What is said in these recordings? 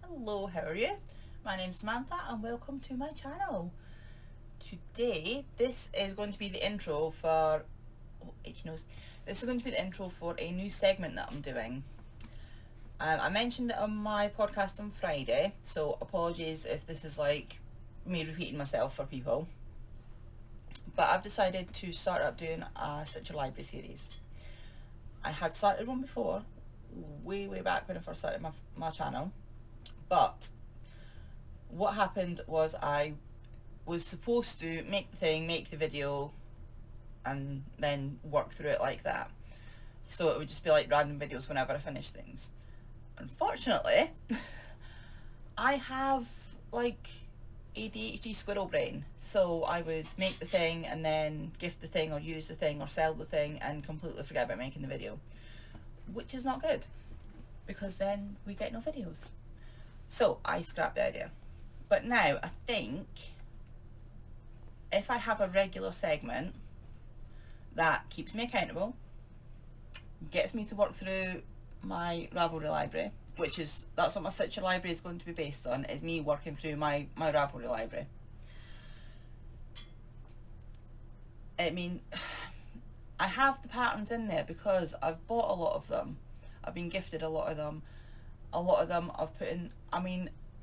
Hello, how are you? My name's Samantha and welcome to my channel. Today, this is going to be the intro for, itchy nose. This is going to be the intro for a new segment that I'm doing. I mentioned it on my podcast on Friday, so apologies if this is like me repeating myself for people. But I've decided to start up doing a Stitcher Library series. I had started one before, way back when I first started my channel. But what happened was I was supposed to make the thing, make the video, and then work through it like that. So it would just be like random videos whenever I finish things. Unfortunately, I have like ADHD squirrel brain. So I would make the thing and then gift the thing or use the thing or sell the thing and completely forget about making the video. Which is not good, because then we get no videos. So I scrapped the idea. But now I think if I have a regular segment that keeps me accountable, gets me to work through my Ravelry library, that's what my Stitcher library is going to be based on, is me working through my Ravelry library. I mean, I have the patterns in there because I've bought a lot of them. I've been gifted a lot of them. A lot of them I've put in,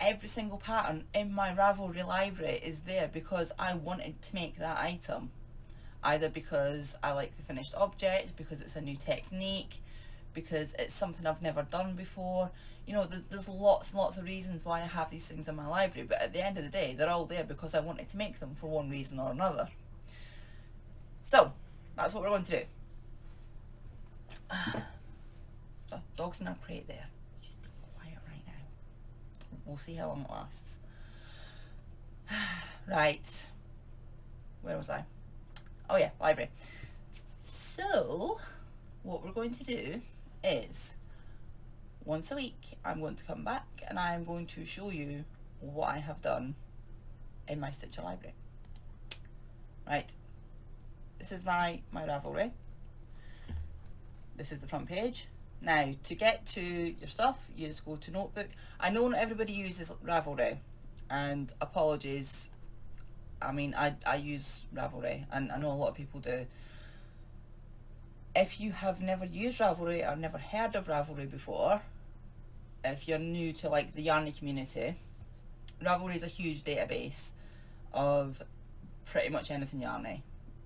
every single pattern in my Ravelry library is there because I wanted to make that item. Either because I like the finished object, because it's a new technique, because it's something I've never done before. You know, there's lots and lots of reasons why I have these things in my library, but at the end of the day, they're all there because I wanted to make them for one reason or another. So, that's what we're going to do. The dog's in our crate there. We'll see how long it lasts. Right. Where was I? Oh yeah, library. So, what we're going to do is, once a week, I'm going to come back and I'm going to show you what I have done in my Stitcher library. Right. This is my Ravelry. This is the front page. Now, to get to your stuff, you just go to Notebook. I know not everybody uses Ravelry, and apologies. I use Ravelry, and I know a lot of people do. If you have never used Ravelry or never heard of Ravelry before, if you're new to like the Yarny community, Ravelry is a huge database of pretty much anything Yarny.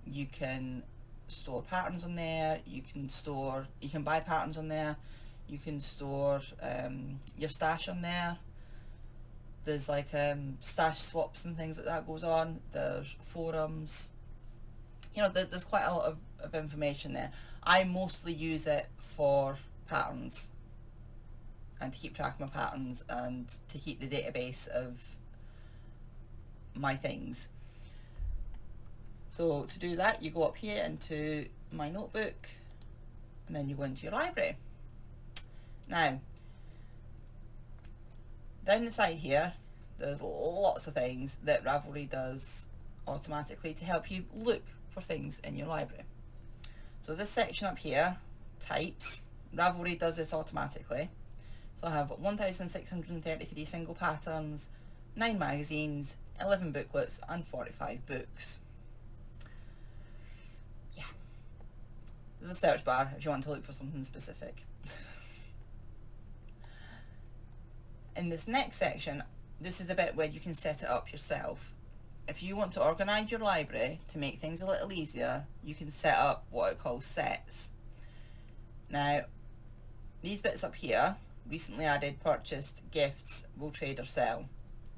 You can store patterns on there, you can buy patterns on there, you can store your stash on there. There's like stash swaps and things like that goes on. There's forums, you know, there's quite a lot of information there. I mostly use it for patterns and to keep track of my patterns and to keep the database of my things. So to do that, you go up here into my notebook and then you go into your library. Now, down the side here, there's lots of things that Ravelry does automatically to help you look for things in your library. So this section up here, types, Ravelry does this automatically. So I have 1,633 single patterns, 9 magazines, 11 booklets and 45 books. There's a search bar if you want to look for something specific. In this next section, this is the bit where you can set it up yourself. If you want to organise your library to make things a little easier, you can set up what it calls sets. Now, these bits up here, recently added, purchased, gifts, will trade or sell.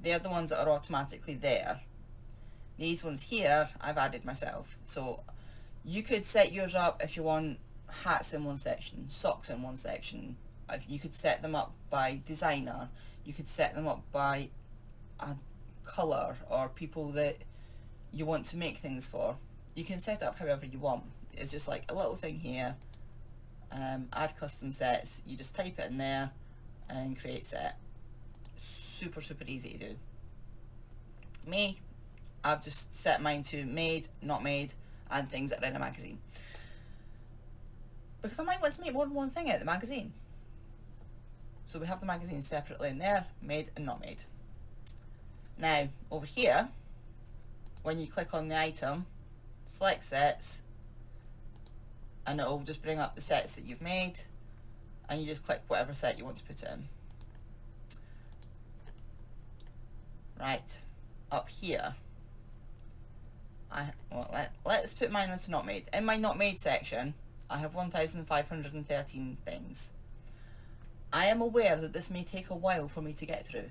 They're the ones that are automatically there. These ones here, I've added myself. So you could set yours up if you want hats in one section, socks in one section. You could set them up by designer. You could set them up by a colour or people that you want to make things for. You can set it up however you want. It's just like a little thing here. Add custom sets. You just type it in there and create set. Super easy to do. Me, I've just set mine to made, not made, and things that are in a magazine. Because I might want to make more than one thing out of the magazine. So we have the magazine separately in there, made and not made. Now over here, when you click on the item, select sets, and it'll just bring up the sets that you've made, and you just click whatever set you want to put it in. Right, up here, let's put mine into not made. In my not made section, I have 1,513 things. I am aware that this may take a while for me to get through.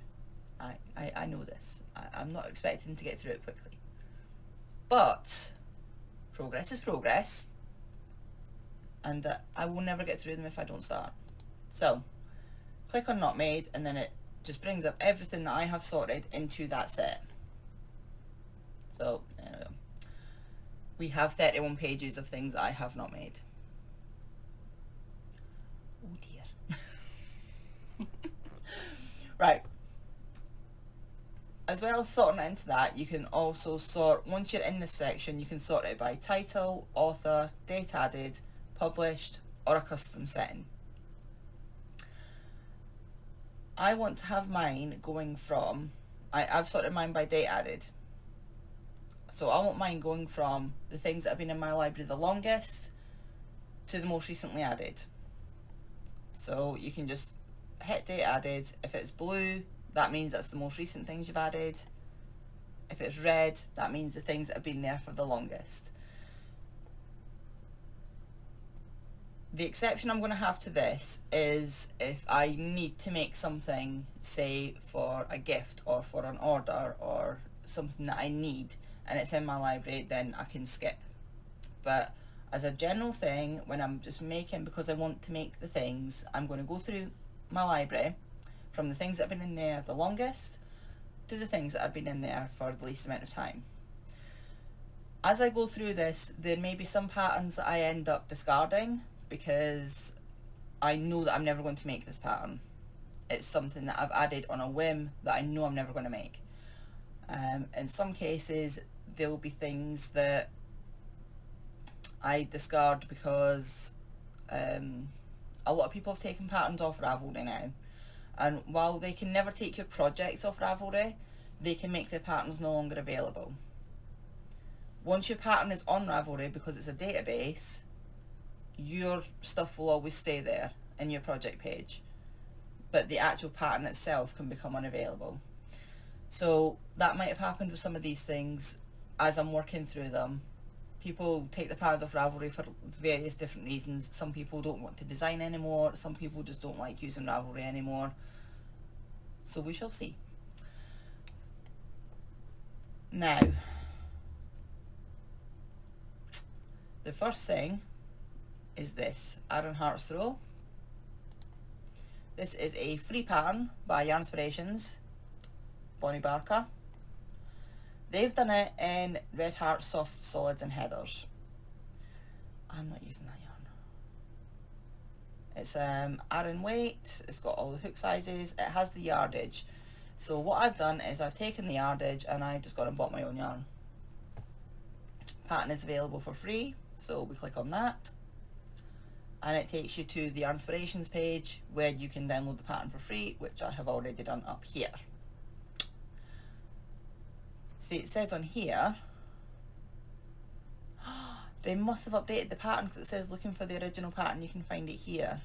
I know this. I'm not expecting to get through it quickly. But progress is progress, and I will never get through them if I don't start. So click on not made, and then it just brings up everything that I have sorted into that set. So there we go. We have 31 pages of things I have not made. Oh dear. Right. As well as sorting it into that, you can also sort, once you're in this section, you can sort it by title, author, date added, published, or a custom setting. I want to have mine going from, I've sorted mine by date added. So I want mine going from the things that have been in my library the longest to the most recently added. So you can just hit date added. If it's blue, that means that's the most recent things you've added. If it's red, that means the things that have been there for the longest. The exception I'm going to have to this is if I need to make something, say for a gift or for an order or something that I need and it's in my library, then I can skip. But as a general thing, when I'm just making because I want to make the things, I'm going to go through my library from the things that have been in there the longest to the things that have been in there for the least amount of time. As I go through this, there may be some patterns that I end up discarding because I know that I'm never going to make this pattern. It's something that I've added on a whim that I know I'm never going to make. In some cases, there will be things that I discard because a lot of people have taken patterns off Ravelry now, and while they can never take your projects off Ravelry, they can make their patterns no longer available. Once your pattern is on Ravelry, because it's a database, your stuff will always stay there in your project page, but the actual pattern itself can become unavailable. So that might have happened with some of these things as I'm working through them. People take the patterns off Ravelry for various different reasons. Some people don't want to design anymore, some people just don't like using Ravelry anymore. So we shall see. Now, the first thing is this Ironheart's Throw. This is a free pattern by Yarnspirations, Bonnie Barker. They've done it in Red Heart Soft Solids and Heathers. I'm not using that yarn. It's Aran weight, it's got all the hook sizes, it has the yardage. So what I've done is I've taken the yardage and I've just gone and bought my own yarn. Pattern is available for free, so we click on that. And it takes you to the Yarnspirations page where you can download the pattern for free, which I have already done up here. See, it says on here, they must have updated the pattern because it says looking for the original pattern, you can find it here.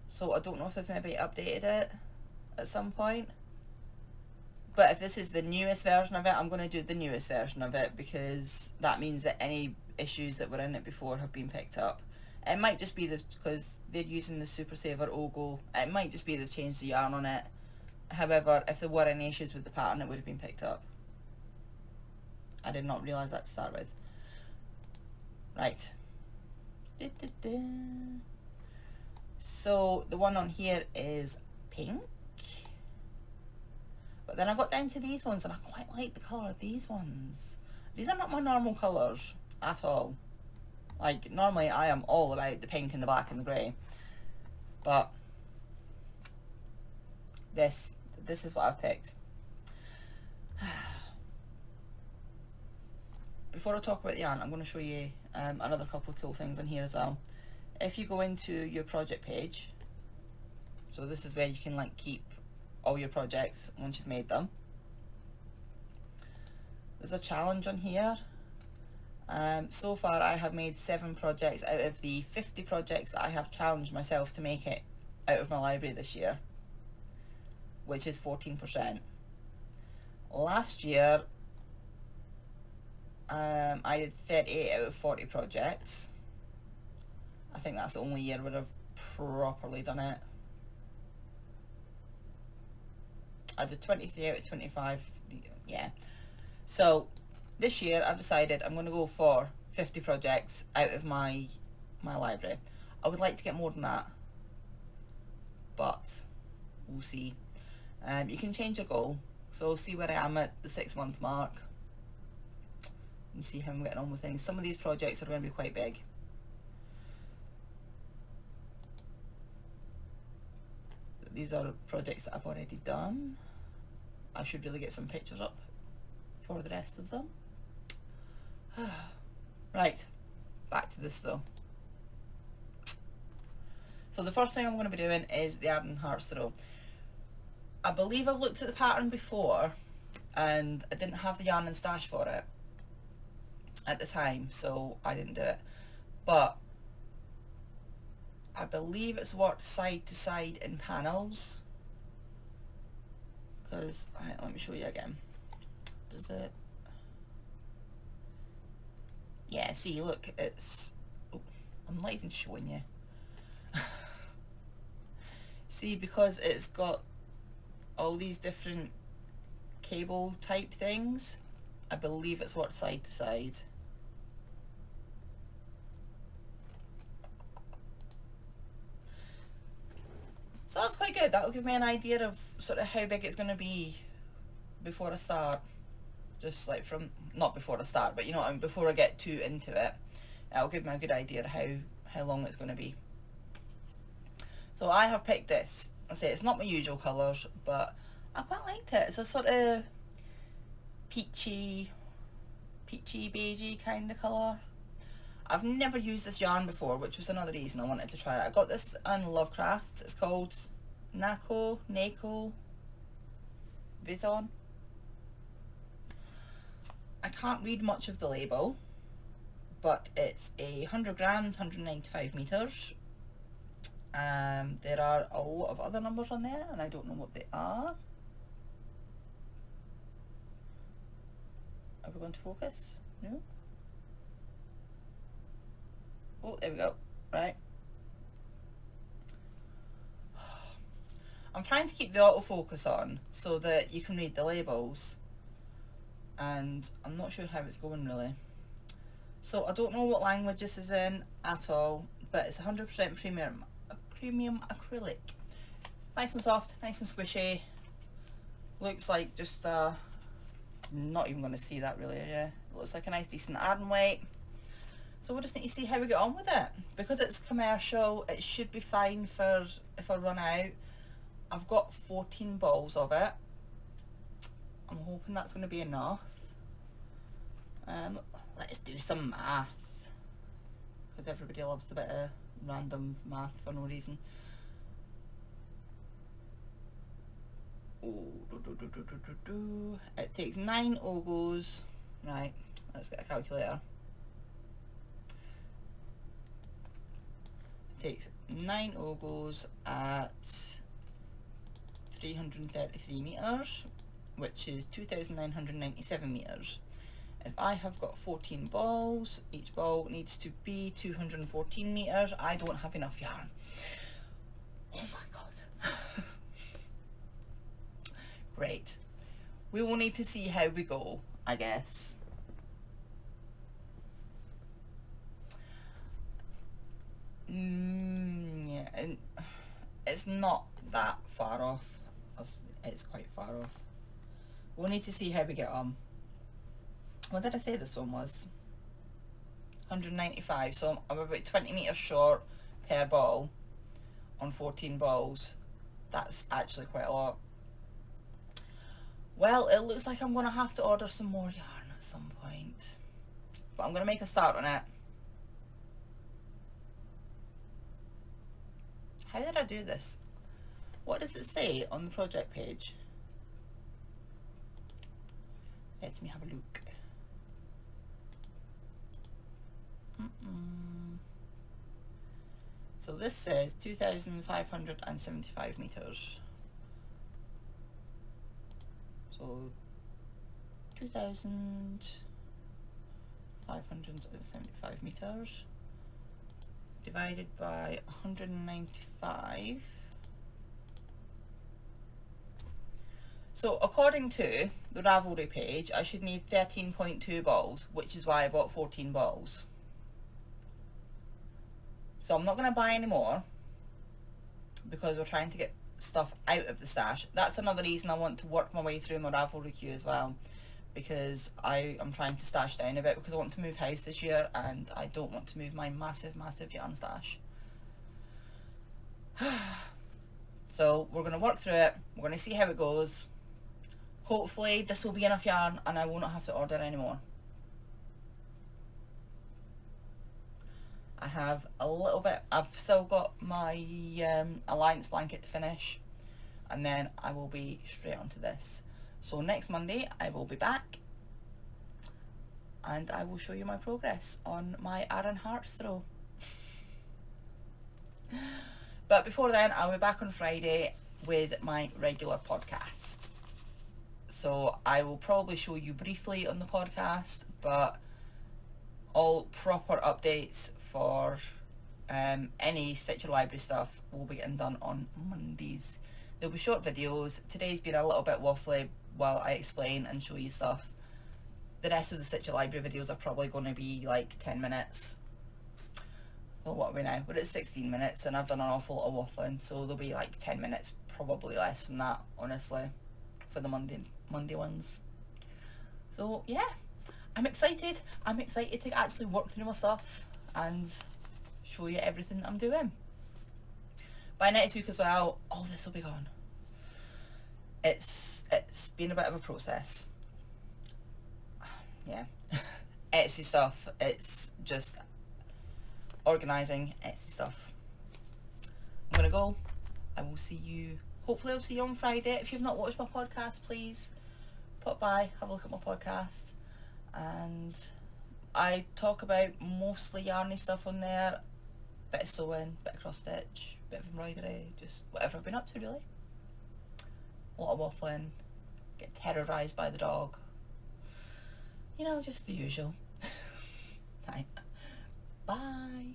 So I don't know if they've maybe updated it at some point. But if this is the newest version of it, I'm going to do the newest version of it because that means that any issues that were in it before have been picked up. It might just be because they're using the Super Saver Ogle, it might just be they've changed the yarn on it. However, if there were any issues with the pattern, it would have been picked up. I did not realise that to start with. Right. So the one on here is pink. But then I got down to these ones and I quite like the colour of these ones. These are not my normal colours at all. Like, normally I am all about the pink and the black and the grey. But this is what I've picked. Before I talk about the yarn, I'm going to show you another couple of cool things on here as well. If you go into your project page, So this is where you can like keep all your projects once you've made them. There's a challenge on here. So far I have made 7 projects out of the 50 projects that I have challenged myself to make it out of my library this year, which is 14%. Last year I did 38 out of 40 projects. I think that's the only year where I've properly done it. I did 23 out of 25, yeah. So this year I've decided I'm going to go for 50 projects out of my library. I would like to get more than that, but we'll see. You can change your goal, so see where I am at the 6-month mark and see how I'm getting on with things. Some of these projects are going to be quite big. These are projects that I've already done. I should really get some pictures up for the rest of them. Right, back to this though. So the first thing I'm going to be doing is the Arden Hearts throw. I believe I've looked at the pattern before and I didn't have the yarn and stash for it at the time, so I didn't do it. But I believe it's worked side to side in panels, because let me show you again. Does it? Yeah, see, look, it's, oh, I'm not even showing you. See, because it's got all these different cable type things, I believe it's worked side to side. So that's quite good. That'll give me an idea of sort of how big it's going to be before I start. Just like from, not before I start, but you know what I mean, before I get too into it. It'll give me a good idea of how long it's going to be. So I have picked this. I say it's not my usual colours, but I quite liked it. It's a sort of peachy beigey kind of colour. I've never used this yarn before, which was another reason I wanted to try it. I got this on Lovecraft. It's called Nako Vison. I can't read much of the label, but it's 100 grams, 195 meters. There are a lot of other numbers on there, and I don't know what they are. Are we going to focus? No? Oh, there we go. Right. I'm trying to keep the autofocus on so that you can read the labels, and I'm not sure how it's going really. So I don't know what language this is in at all, but it's 100% premium acrylic. Nice and soft, nice and squishy. Looks like just not even going to see that really, yeah. Looks like a nice decent Arden weight. So we'll just need to see how we get on with it. Because it's commercial, it should be fine for if I run out. I've got 14 balls of it. I'm hoping that's going to be enough. Let's do some math, because everybody loves a bit of random math for no reason. It takes 9 ogos. Right, let's get a calculator. It takes 9 ogos at 333 meters, which is 2,997 meters. If I have got 14 balls, each ball needs to be 214 meters. I don't have enough yarn. Oh my god. Great. We will need to see how we go, I guess. Yeah, and it's not that far off. It's quite far off. We'll need to see how we get on. What did I say this one was? 195, so I'm about 20 meters short per ball on 14 balls. That's actually quite a lot. Well, it looks like I'm going to have to order some more yarn at some point, but I'm going to make a start on it. How did I do this? What does it say on the project page? Let me have a look. So this says 2,575 meters. So 2,575 meters divided by 195. So according to the Ravelry page, I should need 13.2 balls, which is why I bought 14 balls. So I'm not going to buy any more because we're trying to get stuff out of the stash. That's another reason I want to work my way through my Ravelry queue as well, because I'm trying to stash down a bit because I want to move house this year and I don't want to move my massive yarn stash. So we're going to work through it, we're going to see how it goes. Hopefully this will be enough yarn and I will not have to order anymore. I have a little bit, I've still got my Alliance blanket to finish, and then I will be straight onto this. So next Monday I will be back and I will show you my progress on my Aaron Hart's throw. But before then I'll be back on Friday with my regular podcast. So I will probably show you briefly on the podcast, but all proper updates for any Stitch Your Library stuff will be getting done on Mondays. There'll be short videos. Today's been a little bit waffly while I explain and show you stuff. The rest of the Stitch Your Library videos are probably going to be like 10 minutes. Well, what are we now? We're at 16 minutes and I've done an awful lot of waffling, so there'll be like 10 minutes, probably less than that, honestly, for the Monday ones. So yeah, I'm excited. I'm excited to actually work through my stuff and show you everything I'm doing. By next week as well, all this will be gone. It's been a bit of a process. Yeah. Etsy stuff, it's just organising Etsy stuff. I'm gonna go. I will see you, hopefully I'll see you on Friday. If you've not watched my podcast, please pop by, have a look at my podcast. And I talk about mostly yarny stuff on there, bit of sewing, bit of cross stitch, bit of embroidery, just whatever I've been up to really. A lot of waffling, get terrorised by the dog, you know, just the usual. Right. Bye.